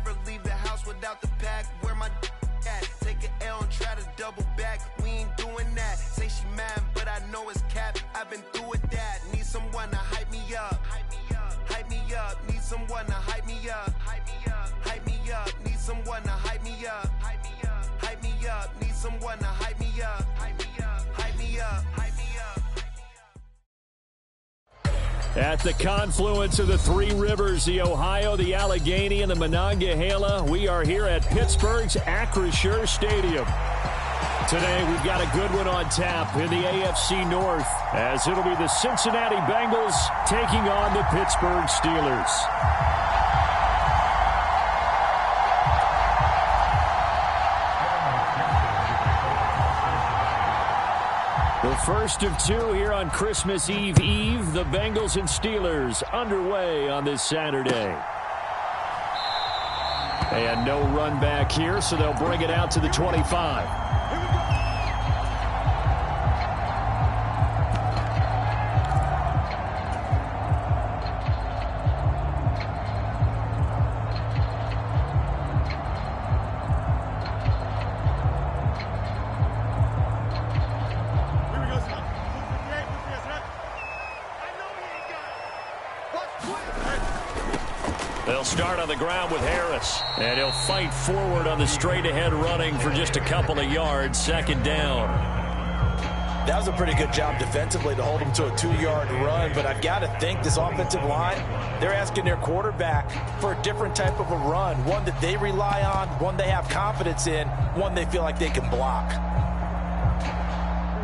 never leave the house without the pack. Where my at? Take an L and try to double back. We ain't doing that. Say she mad, but I know it's cap. I've been through with that. Need someone to hype me up. Hype me up. Hype me up. Need someone to hype me up. Hype me up. Hype me up. Need someone to hype me up. Hype me up. Hype me up. Need someone to hype me up. Hype me up. Hype me up. Hype me up. At the confluence of the three rivers, the Ohio, the Allegheny, and the Monongahela, we are here at Pittsburgh's Acrisure Stadium. Today, we've got a good one on tap in the AFC North, as it'll be the Cincinnati Bengals taking on the Pittsburgh Steelers. The first of two here on Christmas Eve, the Bengals and Steelers underway on this Saturday. And no run back here, so they'll bring it out to the 25. They'll start on the ground with Harris, and he'll fight forward on the straight-ahead running for just a couple of yards, second down. That was a pretty good job defensively to hold him to a 2-yard run, but I've got to think this offensive line, they're asking their quarterback for a different type of a run, one that they rely on, one they have confidence in, one they feel like they can block.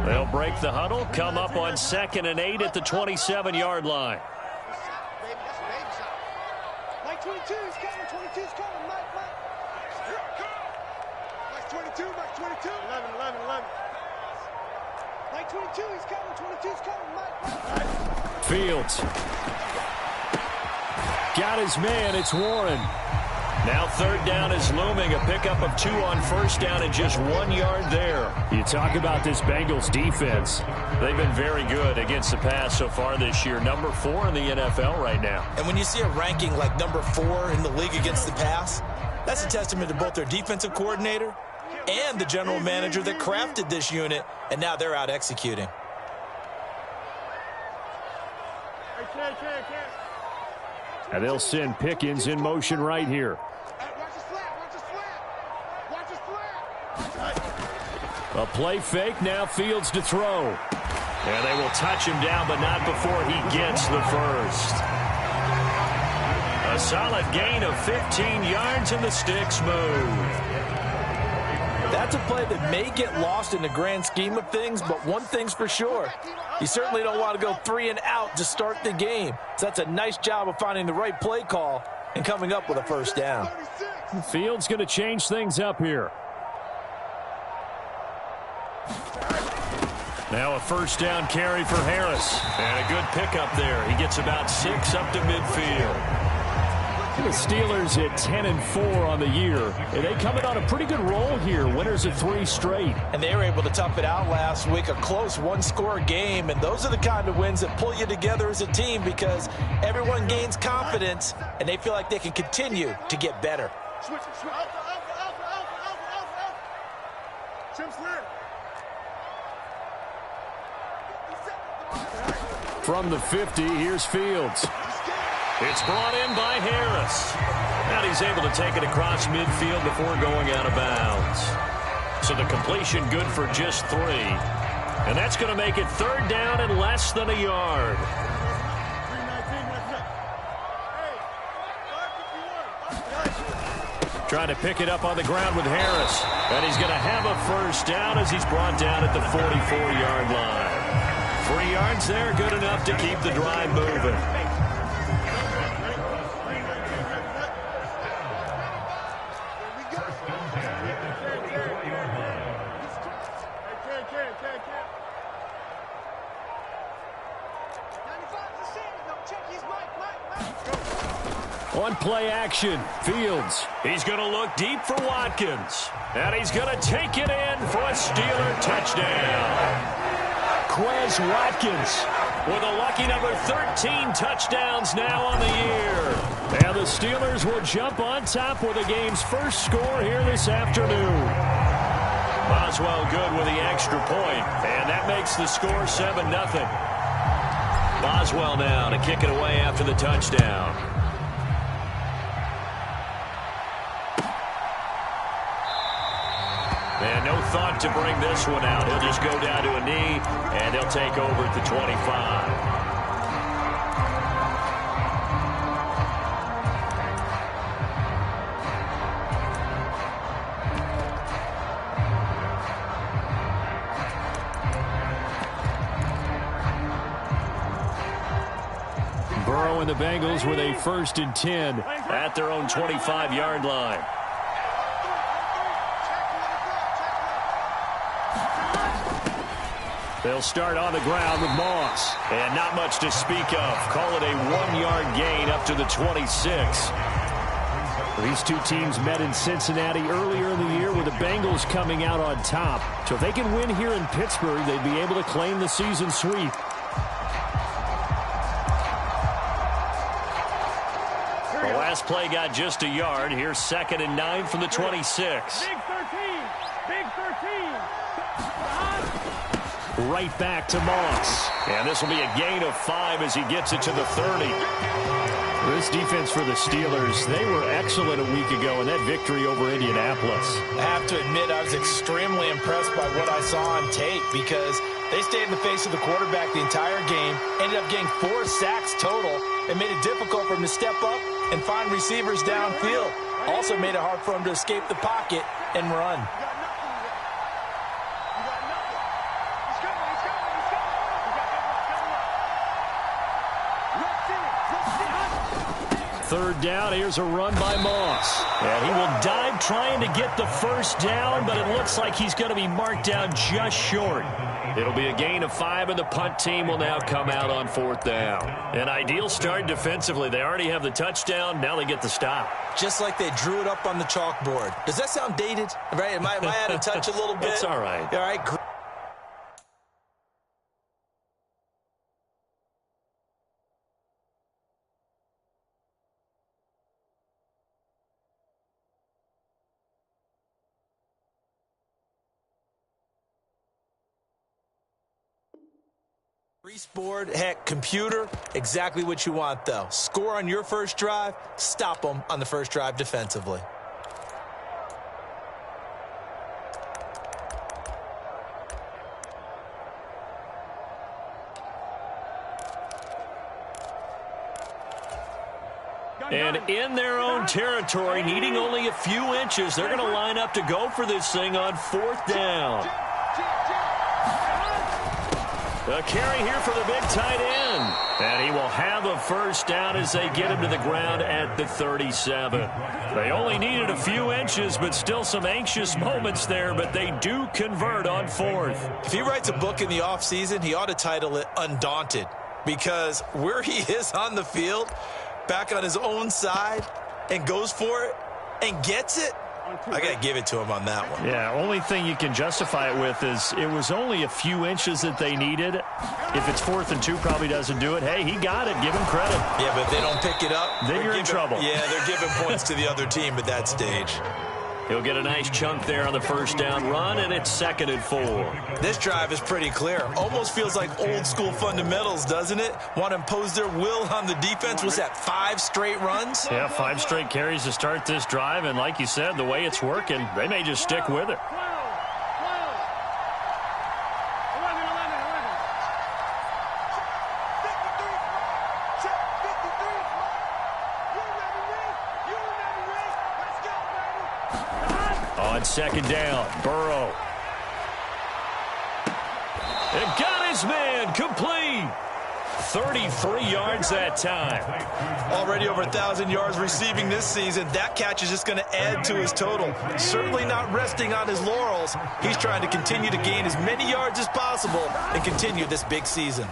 They'll break the huddle, come up on 2nd and 8 at the 27-yard line. 22's coming, 22's coming, Mike. Mike 22, Mike 22. 11. Mike 22, he's coming, 22's coming, Mike. Fields. Got his man, it's Warren. Now third down is looming, a pickup of 2 on first down and just 1 yard there. You talk about this Bengals defense. They've been very good against the pass so far this year. Number 4 in the NFL right now. And when you see a ranking like number 4 in the league against the pass, that's a testament to both their defensive coordinator and the general manager that crafted this unit, and now they're out executing. And they'll send Pickens in motion right here. A play fake, now Fields to throw. And they will touch him down, but not before he gets the first. A solid gain of 15 yards, and the sticks move. That's a play that may get lost in the grand scheme of things, but one thing's for sure. You certainly don't want to go 3 and out to start the game. So that's a nice job of finding the right play call and coming up with a first down. Fields going to change things up here. Now a first down carry for Harris. And a good pickup there. He gets about 6 up to midfield. The Steelers at 10-4 on the year. And they coming on a pretty good roll here. Winners of 3 straight. And they were able to tough it out last week. A close one-score game. And those are the kind of wins that pull you together as a team because everyone gains confidence and they feel like they can continue to get better. From the 50, here's Fields. It's brought in by Harris. And he's able to take it across midfield before going out of bounds. So the completion good for just 3. And that's going to make it third down and less than a yard. Trying to pick it up on the ground with Harris. And he's going to have a first down as he's brought down at the 44-yard line. 3 yards there, good enough to keep the drive moving. On play action, Fields. He's going to look deep for Watkins. And he's going to take it in for a Steeler touchdown. Quez Watkins with a lucky number 13 touchdowns now on the year. And the Steelers will jump on top with the game's first score here this afternoon. Boswell good with the extra point, and that makes the score 7-0. Boswell now to kick it away after the touchdown. And no thought to bring this one out. He'll just go down to a knee, and they'll take over at the 25. Burrow and the Bengals with a 1st and 10 at their own 25-yard line. They'll start on the ground with Moss. And not much to speak of. Call it a 1-yard gain up to the 26. These two teams met in Cincinnati earlier in the year with the Bengals coming out on top. So if they can win here in Pittsburgh, they'd be able to claim the season sweep. The last play got just a yard. Here's 2nd and 9 from the 26. Big 13. Big 13. Right back to Moss. And this will be a gain of 5 as he gets it to the 30. This defense for the Steelers, they were excellent a week ago in that victory over Indianapolis. I have to admit, I was extremely impressed by what I saw on tape because they stayed in the face of the quarterback the entire game, ended up getting 4 sacks total, and made it difficult for him to step up and find receivers downfield. Also made it hard for him to escape the pocket and run. Third down, here's a run by Moss. And he will dive trying to get the first down, but it looks like he's going to be marked down just short. It'll be a gain of 5, and the punt team will now come out on 4th down. An ideal start defensively. They already have the touchdown. Now they get the stop. Just like they drew it up on the chalkboard. Does that sound dated? Right? Am I out of touch a little bit? It's all right. All right, great. Board, heck, computer, exactly what you want, though. Score on your first drive, stop them on the first drive defensively. And in their own territory, needing only a few inches, they're going to line up to go for this thing on 4th down. A carry here for the big tight end. And he will have a first down as they get him to the ground at the 37. They only needed a few inches, but still some anxious moments there, but they do convert on 4th. If he writes a book in the offseason, he ought to title it Undaunted, because where he is on the field, back on his own side, and goes for it and gets it, I got to give it to him on that one. Yeah, only thing you can justify it with is it was only a few inches that they needed. If it's 4th and 2, probably doesn't do it. Hey, he got it. Give him credit. Yeah, but if they don't pick it up, then you're in trouble. Yeah, they're giving points to the other team at that stage. He'll get a nice chunk there on the first down run, and it's 2nd and 4. This drive is pretty clear. Almost feels like old school fundamentals, doesn't it? Want to impose their will on the defense. Was that 5 straight runs? Yeah, 5 straight carries to start this drive, and like you said, the way it's working, they may just stick with it. On 2nd down, Burrow. And got his man complete. 33 yards that time. Already over 1,000 yards receiving this season. That catch is just going to add to his total. Certainly not resting on his laurels. He's trying to continue to gain as many yards as possible and continue this big season.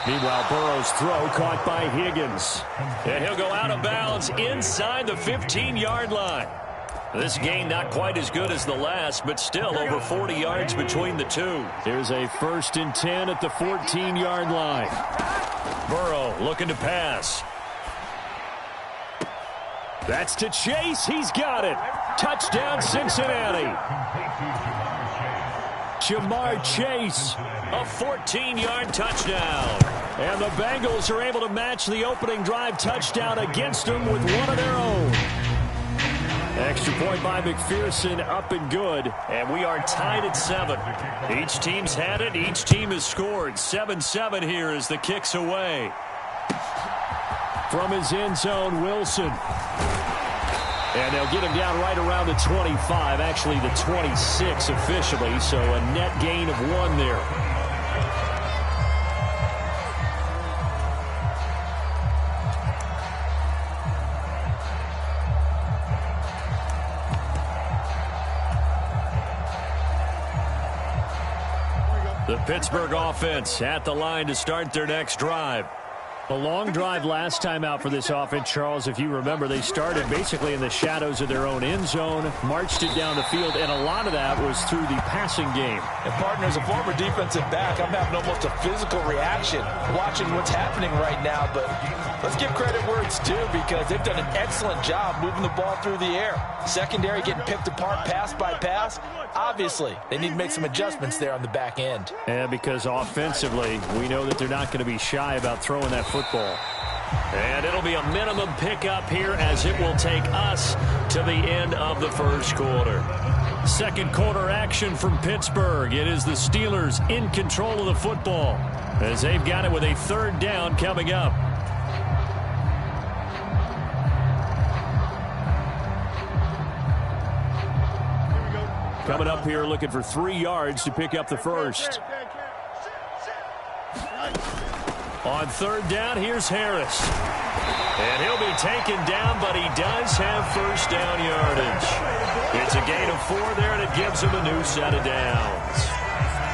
Meanwhile, Burrow's throw caught by Higgins. And he'll go out of bounds inside the 15-yard line. This gain not quite as good as the last, but still over 40 yards between the two. Here's a 1st and 10 at the 14-yard line. Burrow looking to pass. That's to Chase. He's got it. Touchdown, Cincinnati. Jamar Chase, a 14-yard touchdown. And the Bengals are able to match the opening drive touchdown against them with one of their own. Extra point by McPherson, up and good. And we are tied at 7. Each team's had it. Each team has scored. 7-7 here as the kick's away. From his end zone, Wilson. And they'll get him down right around the 25, actually the 26 officially, so a net gain of 1 there. The Pittsburgh offense at the line to start their next drive. A long drive last time out for this offense, Charles. If you remember, they started basically in the shadows of their own end zone, marched it down the field, and a lot of that was through the passing game. And, partner, as a former defensive back, I'm having almost a physical reaction watching what's happening right now. But let's give credit where it's due because they've done an excellent job moving the ball through the air. Secondary getting picked apart pass by pass. Obviously, they need to make some adjustments there on the back end. Yeah, because offensively, we know that they're not going to be shy about throwing that football. And it'll be a minimum pickup here as it will take us to the end of the first quarter. Second quarter action from Pittsburgh. It is the Steelers in control of the football as they've got it with a 3rd down coming up. Coming up here looking for 3 yards to pick up the first. On 3rd down, here's Harris. And he'll be taken down, but he does have first down yardage. It's a gain of 4 there, and it gives him a new set of downs.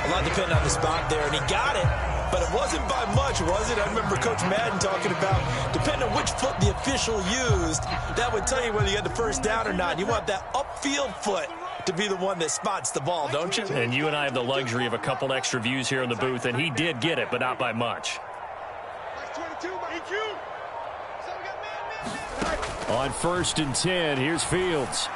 A lot depending on the spot there, and he got it. But it wasn't by much, was it? I remember Coach Madden talking about, depending on which foot the official used, that would tell you whether you had the first down or not. You want that upfield foot to be the one that spots the ball, don't you? And you and I have the luxury of a couple extra views here in the booth, and he did get it, but not by much. On 1st and 10, here's Fields.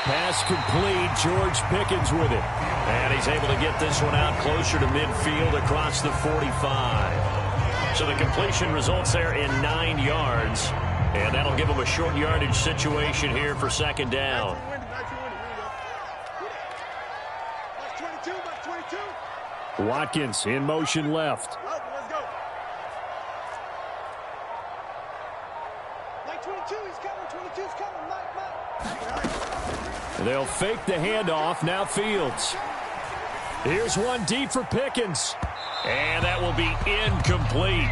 Pass complete. George Pickens with it. And he's able to get this one out closer to midfield across the 45. So the completion results there in 9 yards. And that'll give him a short yardage situation here for 2nd down. Watkins in motion left. They'll fake the handoff. Now Fields. Here's one deep for Pickens. And that will be incomplete.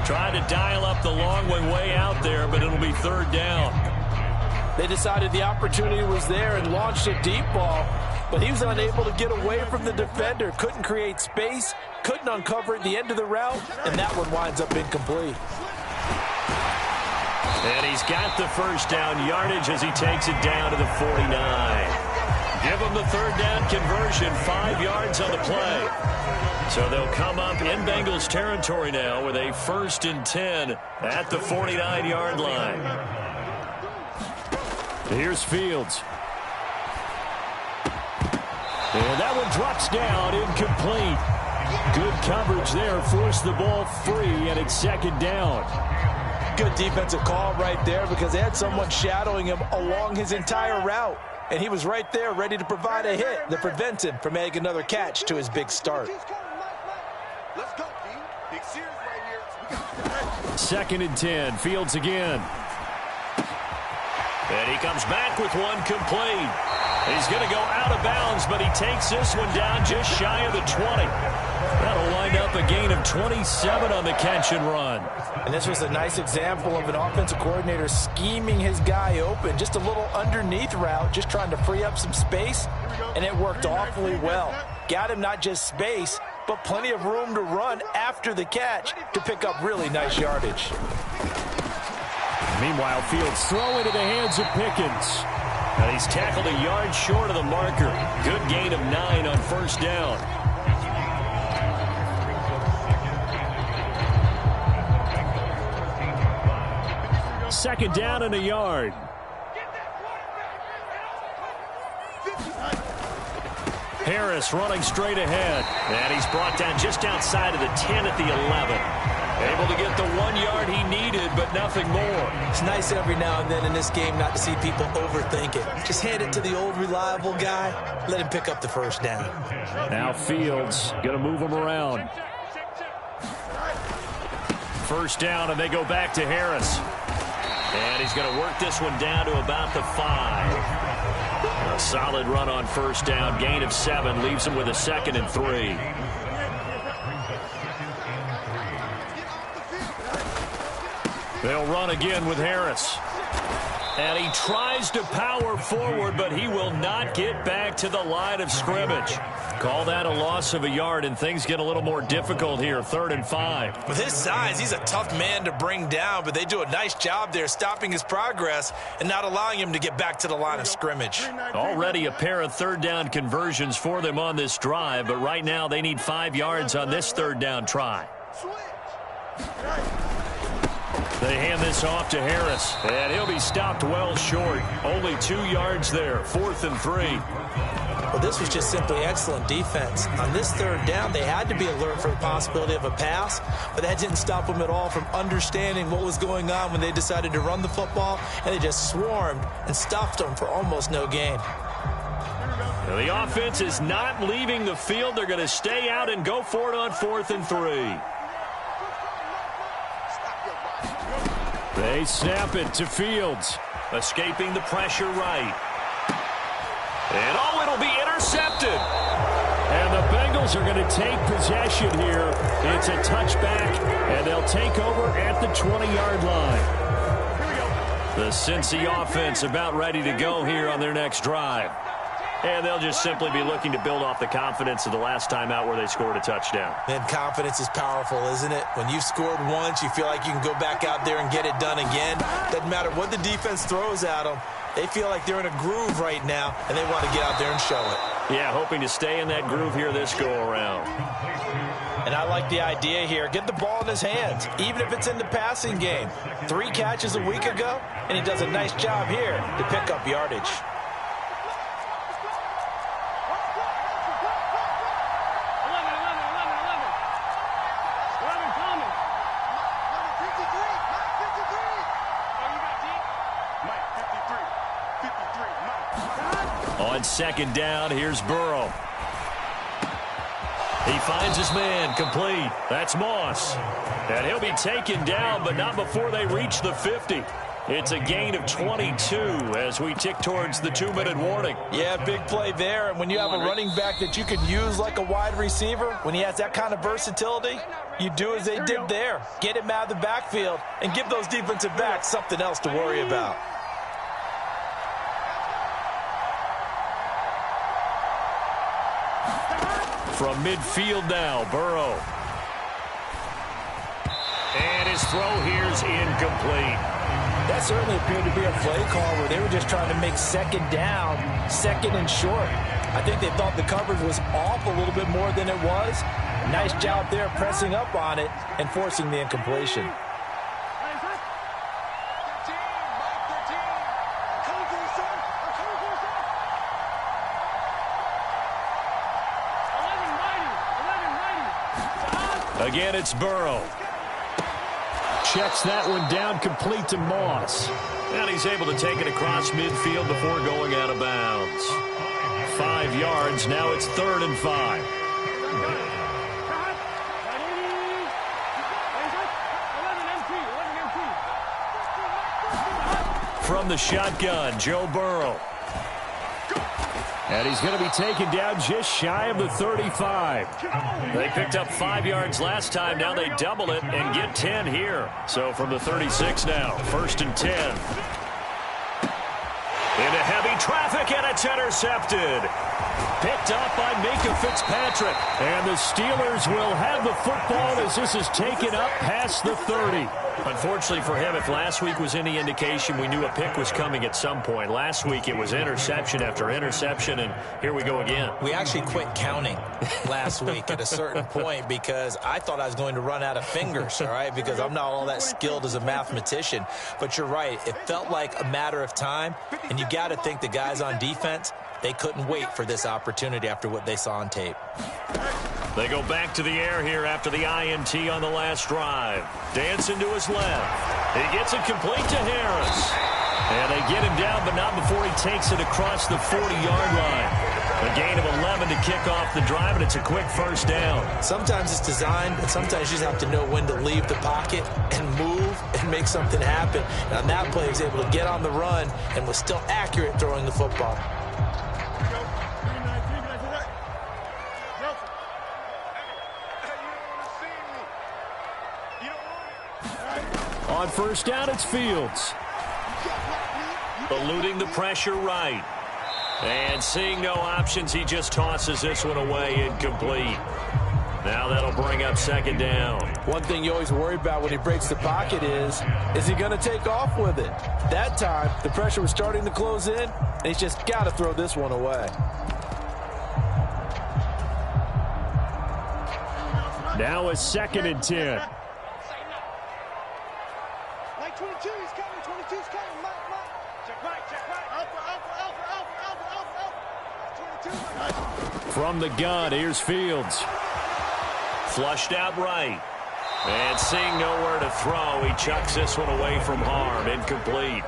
Trying to dial up the long one way out there, but it'll be 3rd down. They decided the opportunity was there and launched a deep ball, but he was unable to get away from the defender. Couldn't create space, couldn't uncover at the end of the route, and that one winds up incomplete. And he's got the first down yardage as he takes it down to the 49. Give him the 3rd down conversion, 5 yards on the play. So they'll come up in Bengals territory now with a 1st and 10 at the 49-yard line. Here's Fields. And that one drops down, incomplete. Good coverage there, forced the ball free, and it's 2nd down. Good defensive call right there because they had someone shadowing him along his entire route. And he was right there ready to provide a hit that prevents him from making another catch to his big start. Let's go, D. Big series right here. 2nd and 10. Fields again. And he comes back with one complete. He's going to go out of bounds, but he takes this one down just shy of the 20. That'll wind up a gain of 27 on the catch and run. And this was a nice example of an offensive coordinator scheming his guy open. Just a little underneath route, just trying to free up some space, and it worked awfully well. Got him not just space, but plenty of room to run after the catch to pick up really nice yardage. Meanwhile, Fields throw into the hands of Pickens. And he's tackled a yard short of the marker. Good gain of 9 on 1st down. second down and a yard. Harris running straight ahead. And he's brought down just outside of the 10 at the 11. Able to get the 1 yard he needed, but nothing more. It's nice every now and then in this game not to see people overthink it. Just hand it to the old reliable guy. Let him pick up the first down. Now Fields going to move him around. First down, and they go back to Harris. And he's going to work this one down to about the 5. A solid run on first down. Gain of 7 leaves him with a 2nd and 3. They'll run again with Harris. And he tries to power forward, but he will not get back to the line of scrimmage. Call that a loss of a yard, and things get a little more difficult here. 3rd and 5. With his size, he's a tough man to bring down, but they do a nice job there stopping his progress and not allowing him to get back to the line of scrimmage. Already a pair of 3rd down conversions for them on this drive, but right now they need 5 yards on this 3rd down try. They hand this off to Harris, and he'll be stopped well short. Only 2 yards there. 4th and 3. Well, this was just simply excellent defense. On this 3rd down, they had to be alert for the possibility of a pass, but that didn't stop them at all from understanding what was going on when they decided to run the football, and they just swarmed and stuffed them for almost no gain. Now, the offense is not leaving the field. They're going to stay out and go for it on 4th and 3. They snap it to Fields. Escaping the pressure right. And it'll be intercepted. And the Bengals are going to take possession here. It's a touchback, and they'll take over at the 20-yard line. The Cincy offense about ready to go here on their next drive. And they'll just simply be looking to build off the confidence of the last time out where they scored a touchdown. And confidence is powerful, isn't it? When you've scored once, you feel like you can go back out there and get it done again. Doesn't matter what the defense throws at them. They feel like they're in a groove right now, and they want to get out there and show it. Yeah, hoping to stay in that groove here this go-around. And I like the idea here. Get the ball in his hands, even if it's in the passing game. 3 catches a week ago, and he does a nice job here to pick up yardage. On 2nd down, here's Burrow. He finds his man, complete. That's Moss. And he'll be taken down, but not before they reach the 50. It's a gain of 22 as we tick towards the 2-minute warning. Yeah, big play there. And when you have a running back that you can use like a wide receiver, when he has that kind of versatility, you do as they did there. Get him out of the backfield and give those defensive backs something else to worry about. From midfield now, Burrow. And his throw here's incomplete. That certainly appeared to be a play call where they were just trying to make 2nd down, 2nd and short. I think they thought the coverage was off a little bit more than it was. Nice job there pressing up on it and forcing the incompletion. Again, it's Burrow. Checks that one down, complete to Moss. And he's able to take it across midfield before going out of bounds. 5 yards, now it's 3rd and 5. From the shotgun, Joe Burrow. And he's going to be taken down just shy of the 35. They picked up 5 yards last time. Now they double it and get 10 here. So from the 36 now, 1st and 10. Into heavy traffic, and it's intercepted. Picked up by Minka Fitzpatrick. And the Steelers will have the football as this is taken up past the 30. Unfortunately for him, if last week was any indication, we knew a pick was coming at some point. Last week it was interception after interception, and here we go again. We actually quit counting last week at a certain point because I thought I was going to run out of fingers, all right, because I'm not all that skilled as a mathematician. But you're right. It felt like a matter of time, and you got to think the guys on defense, they couldn't wait for this opportunity after what they saw on tape. They go back to the air here after the INT on the last drive. Dancing to his left. He gets it complete to Harris. And they get him down, but not before he takes it across the 40-yard line. A gain of 11 to kick off the drive, and it's a quick first down. Sometimes it's designed, and sometimes you just have to know when to leave the pocket and move and make something happen. And on that play, he was able to get on the run and was still accurate throwing the football. On first down, it's Fields. Eluding the pressure right. And seeing no options, he just tosses this one away incomplete. Now that'll bring up second down. One thing you always worry about when he breaks the pocket is he going to take off with it? That time, the pressure was starting to close in, and he's just got to throw this one away. Now a 2nd and 10. 22, he's coming. 22's coming. Mike. Check right. Alpha. 22. From the gun, here's Fields. Flushed out right. And seeing nowhere to throw, he chucks this one away from harm. Incomplete.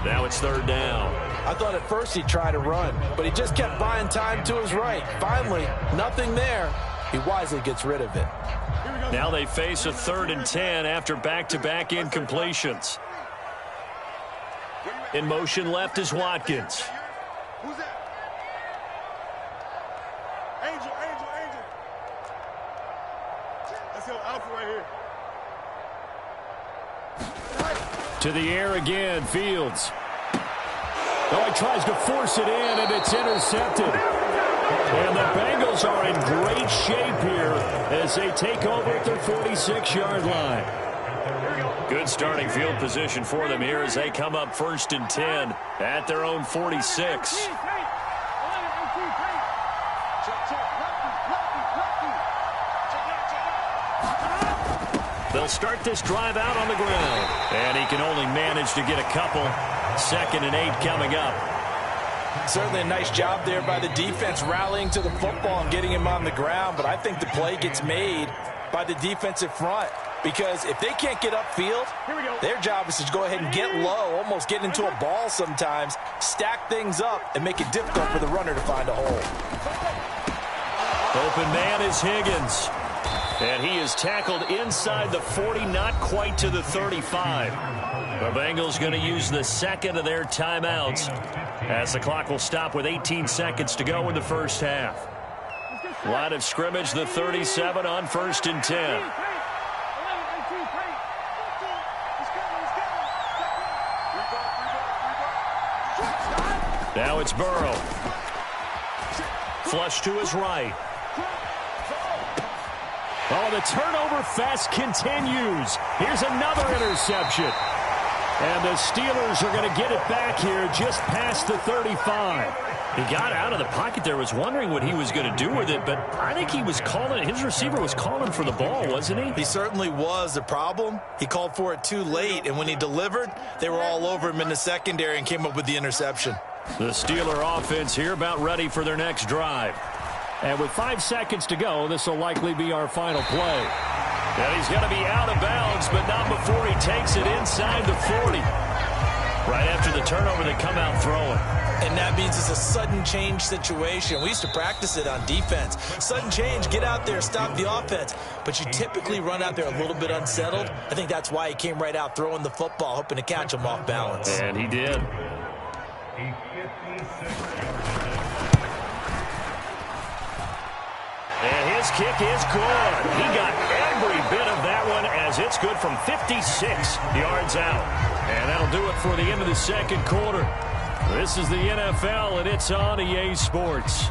Now it's 3rd down. I thought at first he'd try to run, but he just kept buying time to his right. Finally, nothing there. He wisely gets rid of it. Now they face a 3rd and 10 after back-to-back incompletions. In motion left is Watkins. Who's that? Angel. Let's go, Alpha right here. To the air again, Fields. Oh, he tries to force it in, and it's intercepted. And the Bengals are in great shape here as they take over at their 46-yard line. Good starting field position for them here as they come up 1st and 10 at their own 46. They'll start this drive out on the ground. And he can only manage to get a couple. 2nd and 8 coming up. Certainly a nice job there by the defense rallying to the football and getting him on the ground, but I think the play gets made by the defensive front because if they can't get upfield, their job is to go ahead and get low, almost get into a ball sometimes, stack things up, and make it difficult for the runner to find a hole. Open man is Higgins. And he is tackled inside the 40, not quite to the 35. The Bengals going to use the 2nd of their timeouts as the clock will stop with 18 seconds to go in the first half. Line of scrimmage, the 37 on 1st and 10. Now it's Burrow. Flush to his right. Oh, the turnover fest continues. Here's another interception. And the Steelers are going to get it back here just past the 35. He got out of the pocket there, was wondering what he was going to do with it, but I think he was calling, his receiver was calling for the ball, wasn't he? He certainly was. The problem, he called for it too late, and when he delivered, they were all over him in the secondary and came up with the interception. The Steeler offense here about ready for their next drive. And with 5 seconds to go, this will likely be our final play. And he's going to be out of bounds, but not before he takes it inside the 40. Right after the turnover, they come out throwing. And that means it's a sudden change situation. We used to practice it on defense. Sudden change, get out there, stop the offense. But you typically run out there a little bit unsettled. I think that's why he came right out throwing the football, hoping to catch him off balance. And he did. And his kick is good. He got every bit of that one as it's good from 56 yards out. And that'll do it for the end of the second quarter. This is the NFL, and it's on EA Sports.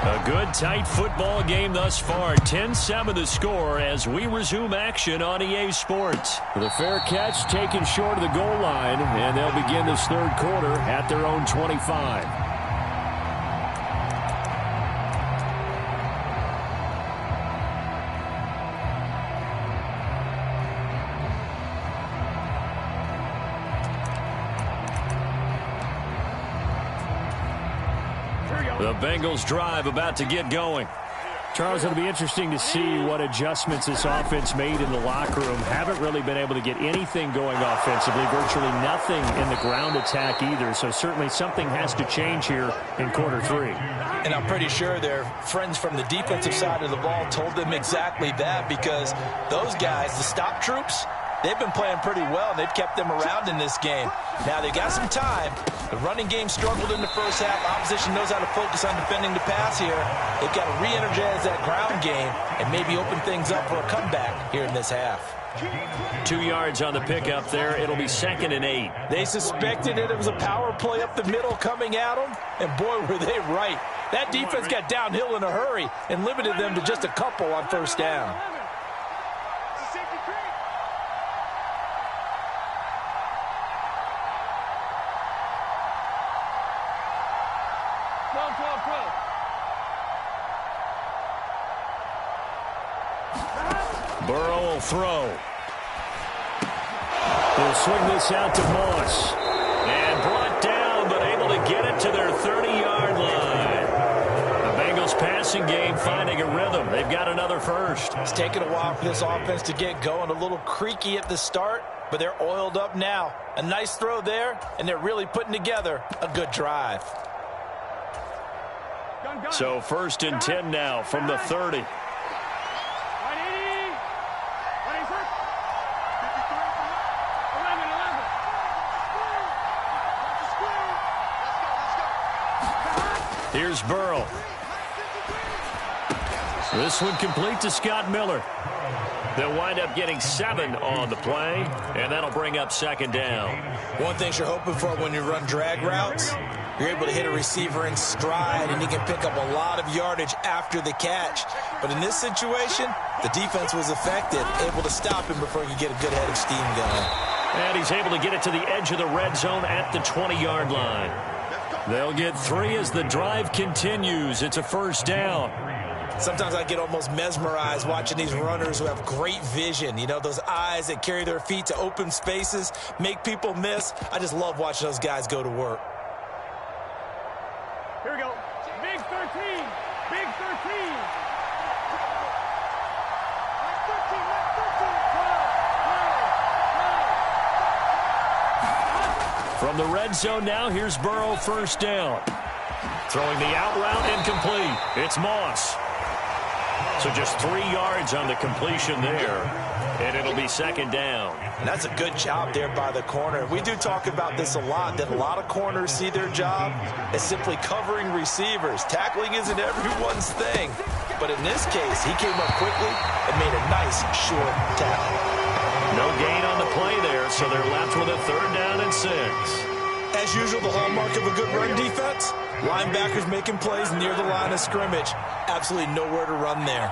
A good, tight football game thus far. 10-7 the score as we resume action on EA Sports. The fair catch taken short of the goal line, and they'll begin this third quarter at their own 25. The Bengals drive about to get going. Charles, it'll be interesting to see what adjustments this offense made in the locker room. Haven't really been able to get anything going offensively, virtually nothing in the ground attack either. So certainly something has to change here in quarter three. And I'm pretty sure their friends from the defensive side of the ball told them exactly that, because those guys, the stop troops, they've been playing pretty well, and they've kept them around in this game. Now, they've got some time. The running game struggled in the first half. Opposition knows how to focus on defending the pass here. They've got to re-energize that ground game and maybe open things up for a comeback here in this half. 2 yards on the pickup there. It'll be 2nd and 8. They suspected it was a power play up the middle coming at them, and boy, were they right. That defense got downhill in a hurry and limited them to just a couple on first down. Burrow will throw. They'll swing this out to Moss. And brought down, but able to get it to their 30-yard line. The Bengals passing game finding a rhythm. They've got another first. It's taken a while for this offense to get going. A little creaky at the start, but they're oiled up now. A nice throw there, and they're really putting together a good drive. So 1st and 10 now from the 30. Here's Burrow. This one complete to Scott Miller. They'll wind up getting 7 on the play, and that'll bring up 2nd down. One thing you're hoping for when you run drag routes, you're able to hit a receiver in stride, and he can pick up a lot of yardage after the catch. But in this situation, the defense was effective, able to stop him before he could get a good head of steam going. And he's able to get it to the edge of the red zone at the 20-yard line. They'll get 3 as the drive continues. It's a 1st down. Sometimes I get almost mesmerized watching these runners who have great vision. You know, those eyes that carry their feet to open spaces, make people miss. I just love watching those guys go to work. Here we go. Big 13. Big 13. From the red zone now, here's Burrow, 1st down. Throwing the out route, incomplete. It's Moss. So just 3 yards on the completion there, and it'll be 2nd down. And that's a good job there by the corner. We do talk about this a lot, that a lot of corners see their job as simply covering receivers. Tackling isn't everyone's thing. But in this case, he came up quickly and made a nice short tackle. No gain on the play there, so they're left with a 3rd down and 6. As usual, the hallmark of a good run defense, linebackers making plays near the line of scrimmage. Absolutely nowhere to run there.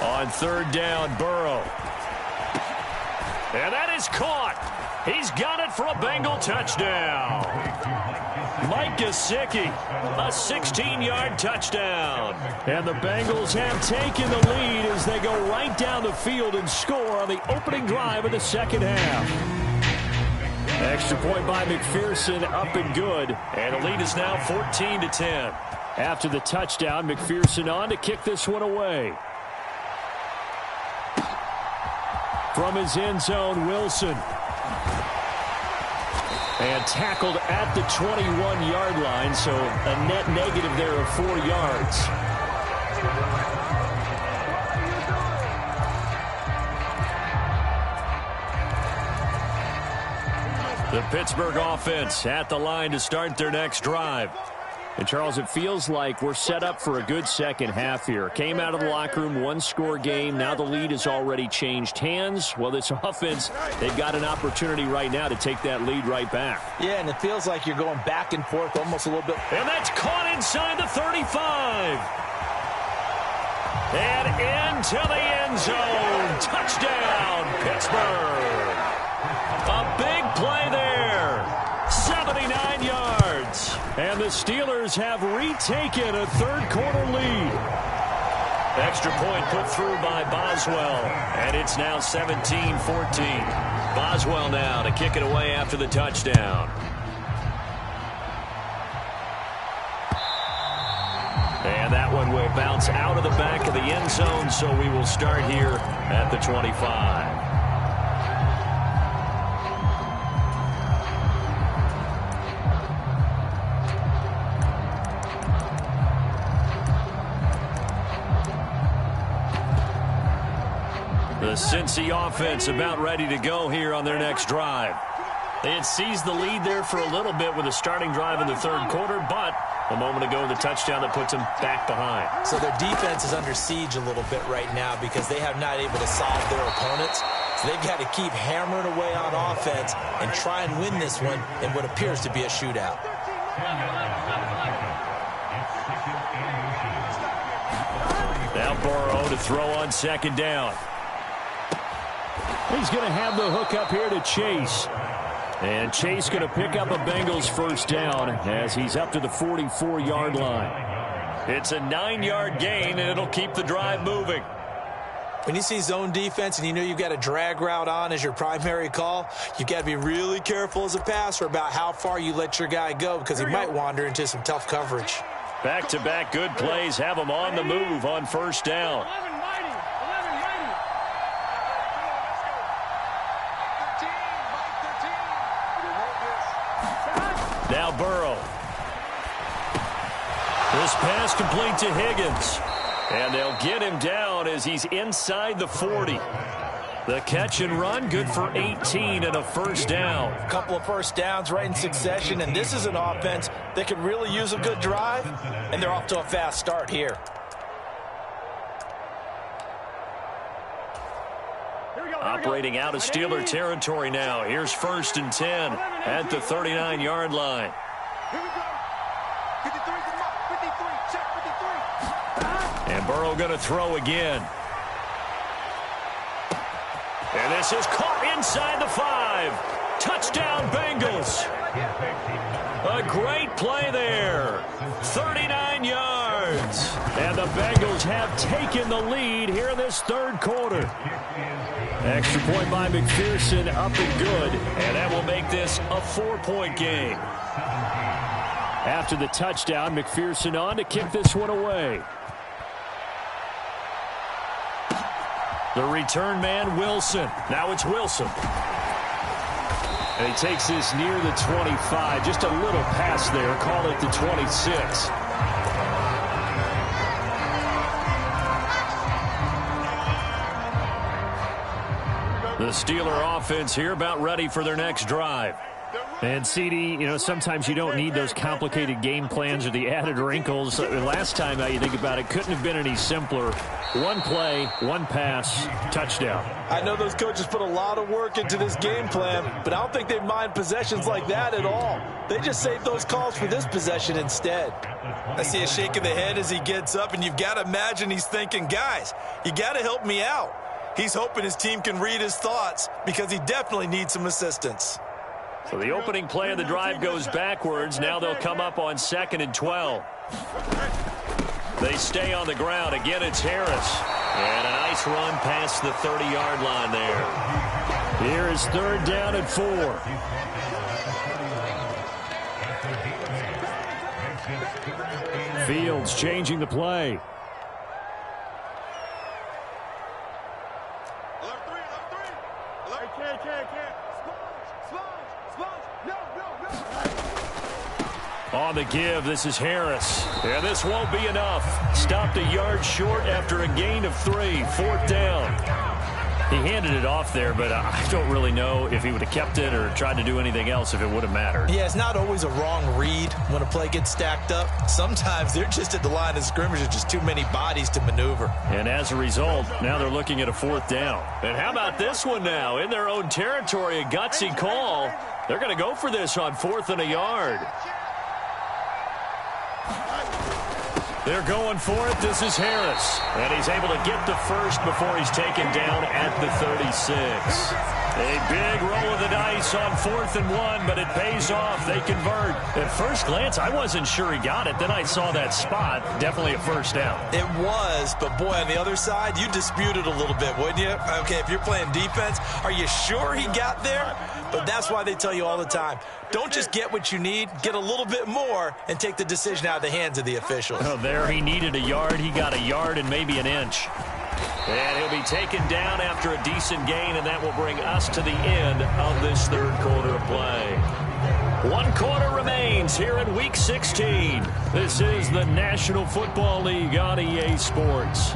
On 3rd down, Burrow. And that is caught. He's got it for a Bengal touchdown. Mike Gesicki, a 16-yard touchdown. And the Bengals have taken the lead as they go right down the field and score on the opening drive of the 2nd half. Extra point by McPherson, up and good. And the lead is now 14-10. After the touchdown, McPherson on to kick this one away. From his end zone, Wilson. And tackled at the 21-yard line, so a net negative there of 4 yards. The Pittsburgh offense at the line to start their next drive. And, Charles, it feels like we're set up for a good second half here. Came out of the locker room, one-score game. Now the lead has already changed hands. Well, this offense, they've got an opportunity right now to take that lead right back. Yeah, and it feels like you're going back and forth almost a little bit. And that's caught inside the 35. And into the end zone. Touchdown, Pittsburgh. A big play there. 79 yards. And the Steelers have retaken a third-quarter lead. Extra point put through by Boswell. And it's now 17-14. Boswell now to kick it away after the touchdown. And that one will bounce out of the back of the end zone, so we will start here at the 25. The Cincy offense about ready to go here on their next drive. They had seized the lead there for a little bit with a starting drive in the third quarter, but a moment ago the touchdown that puts them back behind. So their defense is under siege a little bit right now because they have not able to solve their opponents. So they've got to keep hammering away on offense and try and win this one in what appears to be a shootout. Now Burrow to throw on second down. He's going to have the hook up here to Chase. And Chase going to pick up a Bengals first down as he's up to the 44-yard line. It's a 9-yard gain, and it'll keep the drive moving. When you see zone defense and you know you've got a drag route on as your primary call, you've got to be really careful as a passer about how far you let your guy go because he might wander into some tough coverage. Back-to-back good plays have him on the move on first down. Now Burrow. This pass complete to Higgins. And they'll get him down as he's inside the 40. The catch and run, good for 18 and a first down. A couple of first downs right in succession, and this is an offense that could really use a good drive, and they're off to a fast start here. Operating out of Steeler territory now. Here's 1st and 10 at the 39-yard line. Here we go. 53, check 53. And Burrow going to throw again. And this is caught inside the 5. Touchdown, Bengals. A great play there. 39 yards. And the Bengals have taken the lead here in this third quarter. Extra point by McPherson, up and good. And that will make this a 4-point game. After the touchdown, McPherson on to kick this one away. The return man, Wilson. Now it's Wilson. And he takes this near the 25. Just a little pass there. Call it the 26. The Steeler offense here about ready for their next drive. And, CD, you know, sometimes you don't need those complicated game plans or the added wrinkles. Last time, now you think about it, couldn't have been any simpler. One play, one pass, touchdown. I know those coaches put a lot of work into this game plan, but I don't think they mind possessions like that at all. They just save those calls for this possession instead. I see a shake of the head as he gets up, and you've got to imagine he's thinking, guys, you got to help me out. He's hoping his team can read his thoughts because he definitely needs some assistance. So the opening play of the drive goes backwards. Now they'll come up on 2nd and 12. They stay on the ground. Again, it's Harris. And a nice run past the 30-yard line there. Here is 3rd down and 4. Fields changing the play. On the give, this is Harris. And this won't be enough. Stopped a yard short after a gain of 3. 4th down. He handed it off there, but I don't really know if he would have kept it or tried to do anything else if it would have mattered. Yeah, it's not always a wrong read when a play gets stacked up. Sometimes they're just at the line of scrimmage. There's just too many bodies to maneuver. And as a result, now they're looking at a 4th down. And how about this one now? In their own territory, a gutsy call. They're going to go for this on 4th and a yard. They're going for it. This is Harris. And he's able to get the first before he's taken down at the 36. A big roll of the dice on 4th and 1, but it pays off. They convert. At first glance, I wasn't sure he got it. Then I saw that spot. Definitely a first down. It was, but boy, on the other side, you dispute it a little bit, wouldn't you? Okay, if you're playing defense, are you sure he got there? But that's why they tell you all the time, don't just get what you need, get a little bit more and take the decision out of the hands of the officials. Oh, there he needed a yard. He got a yard and maybe an inch. And he'll be taken down after a decent gain, and that will bring us to the end of this 3rd quarter of play. 1 quarter remains here in Week 16. This is the National Football League on EA Sports.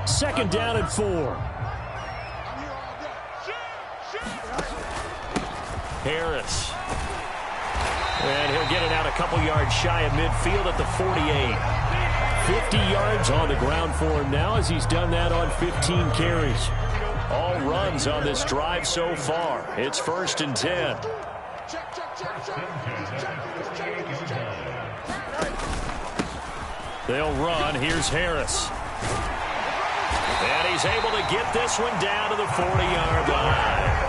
Second down and 4. Harris. And he'll get it out a couple yards shy of midfield at the 48. 50 yards on the ground for him now as he's done that on 15 carries. All runs on this drive so far. It's 1st and 10. They'll run. Here's Harris. And he's able to get this one down to the 40-yard line.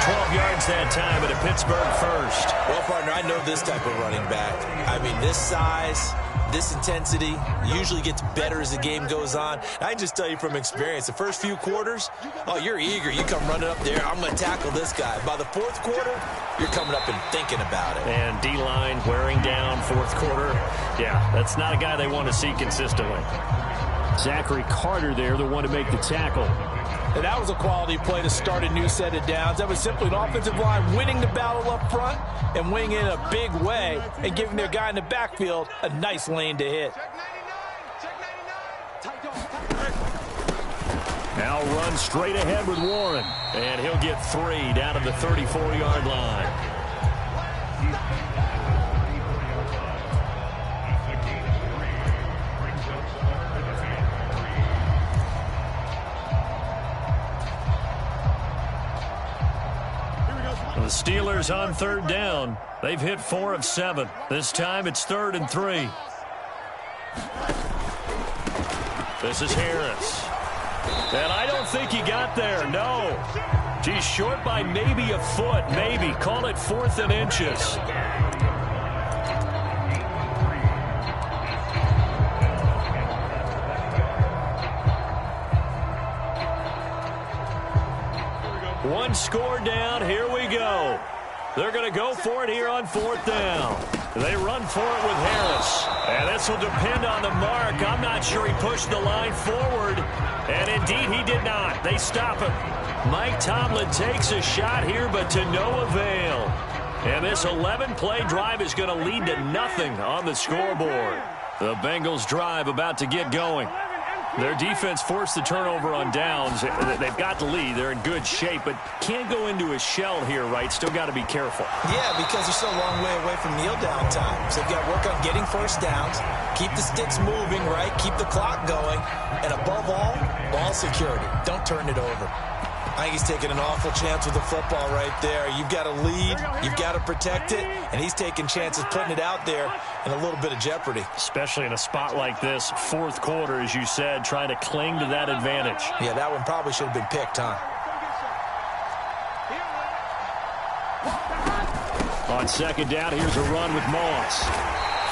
12 yards that time at a Pittsburgh first. Well, partner, I know this type of running back. I mean, this size, this intensity usually gets better as the game goes on. I can just tell you from experience, the first few quarters, oh, you're eager. You come running up there, I'm going to tackle this guy. By the 4th quarter, you're coming up and thinking about it. And D-line wearing down 4th quarter. Yeah, that's not a guy they want to see consistently. Zachary Carter there, the one to make the tackle. And that was a quality play to start a new set of downs. That was simply an offensive line winning the battle up front and winning in a big way and giving their guy in the backfield a nice lane to hit. Now run straight ahead with Warren. And he'll get 3 down to the 34-yard line. The Steelers on 3rd down. They've hit 4 of 7. This time it's 3rd and 3. This is Harris. And I don't think he got there. No. He's short by maybe a foot. Maybe. Call it 4th and inches. One score down. Here we go. They're going to go for it here on 4th down. They run for it with Harris. And this will depend on the mark. I'm not sure he pushed the line forward. And indeed, he did not. They stop him. Mike Tomlin takes a shot here, but to no avail. And this 11-play drive is going to lead to nothing on the scoreboard. The Bengals drive about to get going. Their defense forced the turnover on downs. They've got the lead. They're in good shape, but can't go into a shell here, right? Still got to be careful. Yeah, because they're still a long way away from kneel down time. So they've got to work on getting first downs, keep the sticks moving, right? Keep the clock going. And above all, ball security. Don't turn it over. I think he's taking an awful chance with the football right there. You've got to lead, you've got to protect it, and he's taking chances putting it out there in a little bit of jeopardy. Especially in a spot like this, 4th quarter, as you said, trying to cling to that advantage. Yeah, that one probably should have been picked, huh? On 2nd down, here's a run with Moss.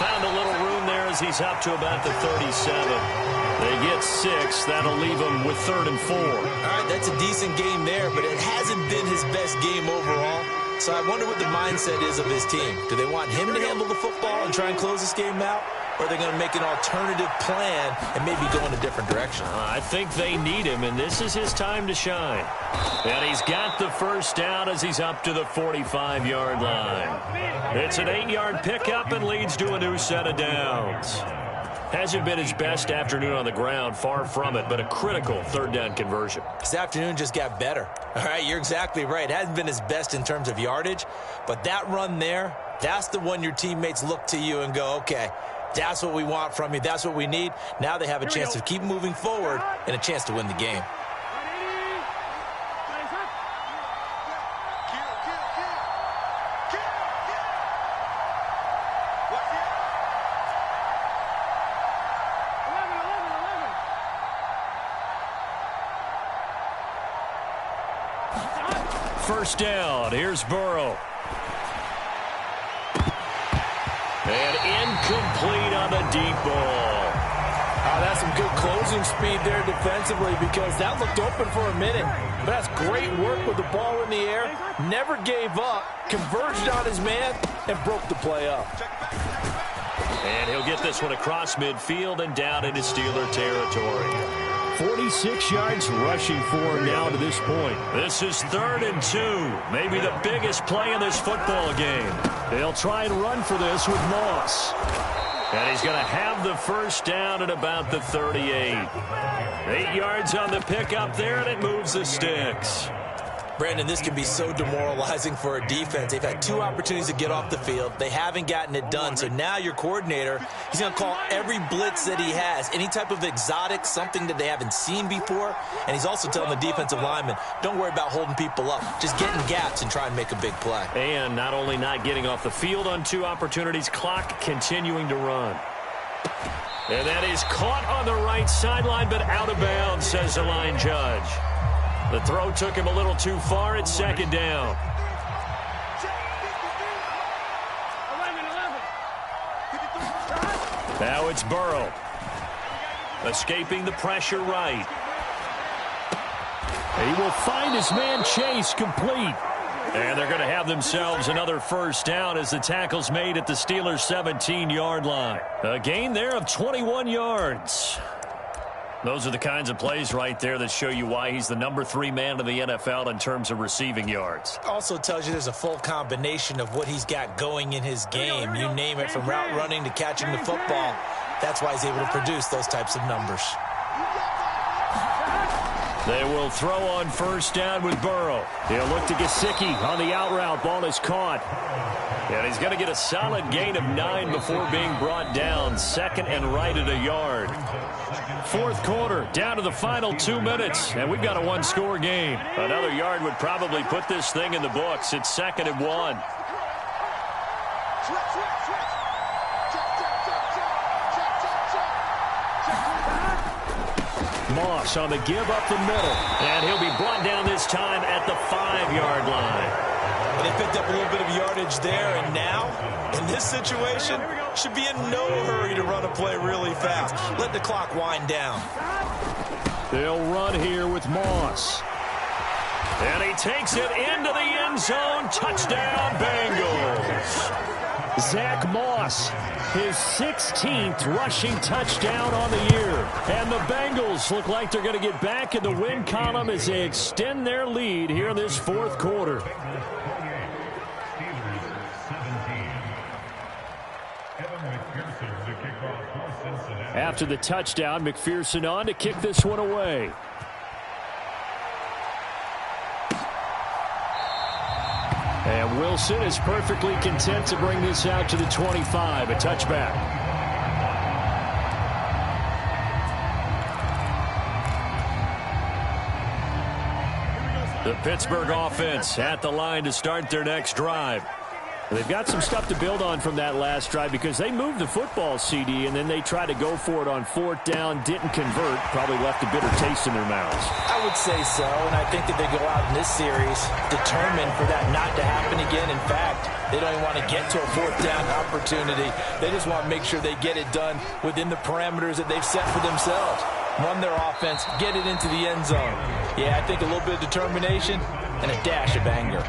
Found a little room there as he's up to about the 37. They get 6. That'll leave him with 3rd and 4. All right, that's a decent game there, but it hasn't been his best game overall. So I wonder what the mindset is of his team. Do they want him to handle the football and try and close this game out? or are they going to make an alternative plan and maybe go in a different direction? I think they need him, and this is his time to shine. And he's got the first down as he's up to the 45-yard line. It's an 8-yard pickup and leads to a new set of downs. Hasn't been his best afternoon on the ground, far from it, but a critical third down conversion. This afternoon just got better. All right, you're exactly right. Hasn't been his best in terms of yardage, but that run there, that's the one your teammates look to you and go, okay, that's what we want from you. That's what we need. Now they have a chance to keep moving forward and a chance to win the game. First down, here's Burrow. And incomplete on the deep ball. Oh, that's some good closing speed there defensively because that looked open for a minute. But that's great work with the ball in the air. Never gave up, converged on his man, and broke the play up. And he'll get this one across midfield and down into Steeler territory. 46 yards rushing for him now to this point. This is 3rd and 2. Maybe the biggest play in this football game. They'll try and run for this with Moss. And he's going to have the first down at about the 38. 8 yards on the pickup there, and it moves the sticks. Brandon, this can be so demoralizing for a defense. They've had 2 opportunities to get off the field. They haven't gotten it done. So now your coordinator, he's going to call every blitz that he has, any type of exotic, something that they haven't seen before. And he's also telling the defensive lineman, don't worry about holding people up. Just get in gaps and try and make a big play. And not only not getting off the field on 2 opportunities, clock continuing to run. And that is caught on the right sideline, but out of bounds, says the line judge. The throw took him a little too far. It's 2nd down. Now it's Burrow. Escaping the pressure right. He will find his man Chase complete. And they're going to have themselves another first down as the tackle's made at the Steelers' 17-yard line. A gain there of 21 yards. Those are the kinds of plays right there that show you why he's the number 3 man in the NFL in terms of receiving yards. Also tells you there's a full combination of what he's got going in his game. You name it, from route running to catching the football. That's why he's able to produce those types of numbers. They will throw on first down with Burrow. He'll look to Gesicki on the out route. Ball is caught. And he's going to get a solid gain of 9 before being brought down. 2nd and right at a yard. 4th quarter, down to the final 2 minutes, and we've got a 1-score game. Another yard would probably put this thing in the books. It's 2nd and 1. Moss on the give up the middle, and he'll be brought down this time at the 5-yard line. They picked up a little bit of yardage there, and now, in this situation, should be in no hurry to run a play really fast. Let the clock wind down. They'll run here with Moss. And he takes it into the end zone. Touchdown, Bengals. Zach Moss, his 16th rushing touchdown on the year. And the Bengals look like they're going to get back in the win column as they extend their lead here in this 4th quarter. After the touchdown, McPherson on to kick this one away. And Wilson is perfectly content to bring this out to the 25, a touchback. The Pittsburgh offense at the line to start their next drive. They've got some stuff to build on from that last drive because they moved the football, CD, and then they tried to go for it on 4th down, didn't convert, probably left a bitter taste in their mouths. I would say so, and I think that they go out in this series determined for that not to happen again. In fact, they don't even want to get to a 4th down opportunity. They just want to make sure they get it done within the parameters that they've set for themselves. Run their offense, get it into the end zone. Yeah, I think a little bit of determination and a dash of anger.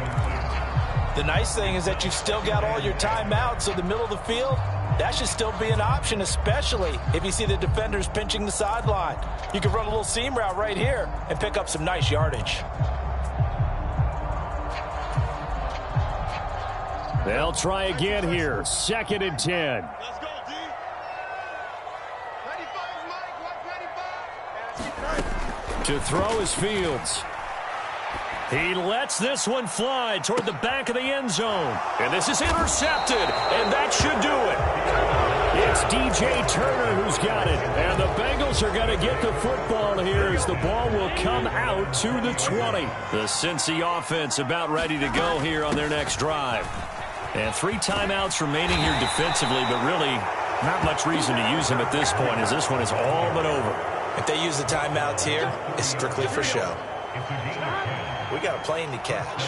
The nice thing is that you've still got all your timeouts, so the middle of the field, That should still be an option, especially if you see the defenders pinching the sideline. You can run a little seam route right here and pick up some nice yardage. They'll try again here. 2nd and 10. Let's go, D. 95, Mike. 95. To throw is Fields. He lets this one fly toward the back of the end zone. And this is intercepted, and that should do it. It's DJ Turner who's got it. And the Bengals are going to get the football here as the ball will come out to the 20. The Cincy offense about ready to go here on their next drive. And 3 timeouts remaining here defensively, but really not much reason to use them at this point as this one is all but over. If they use the timeouts here, it's strictly for show. We got a plane to catch.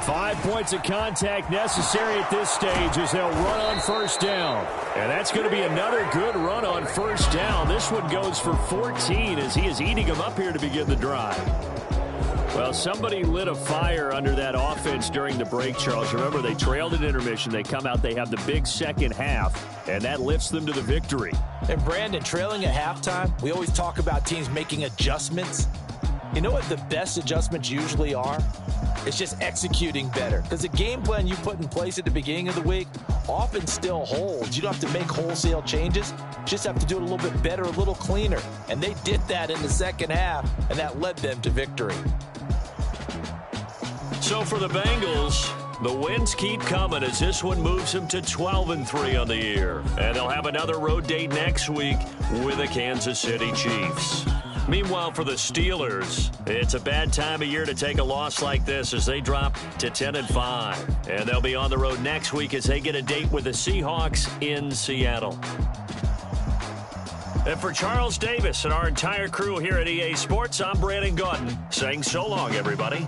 5 points of contact necessary at this stage as they'll run on 1st down. And that's going to be another good run on 1st down. This one goes for 14 as he is eating them up here to begin the drive. Well, somebody lit a fire under that offense during the break, Charles. Remember, they trailed at intermission. They come out, they have the big second half, and that lifts them to the victory. And, Brandon, trailing at halftime, we always talk about teams making adjustments. You know what the best adjustments usually are? It's just executing better. Because the game plan you put in place at the beginning of the week often still holds. You don't have to make wholesale changes. You just have to do it a little bit better, a little cleaner. And they did that in the second half, and that led them to victory. So for the Bengals, the wins keep coming as this one moves them to 12-3 on the year. And they'll have another road date next week with the Kansas City Chiefs. Meanwhile, for the Steelers, it's a bad time of year to take a loss like this as they drop to 10-5. And they'll be on the road next week as they get a date with the Seahawks in Seattle. And for Charles Davis and our entire crew here at EA Sports, I'm Brandon Gaudin saying so long, everybody.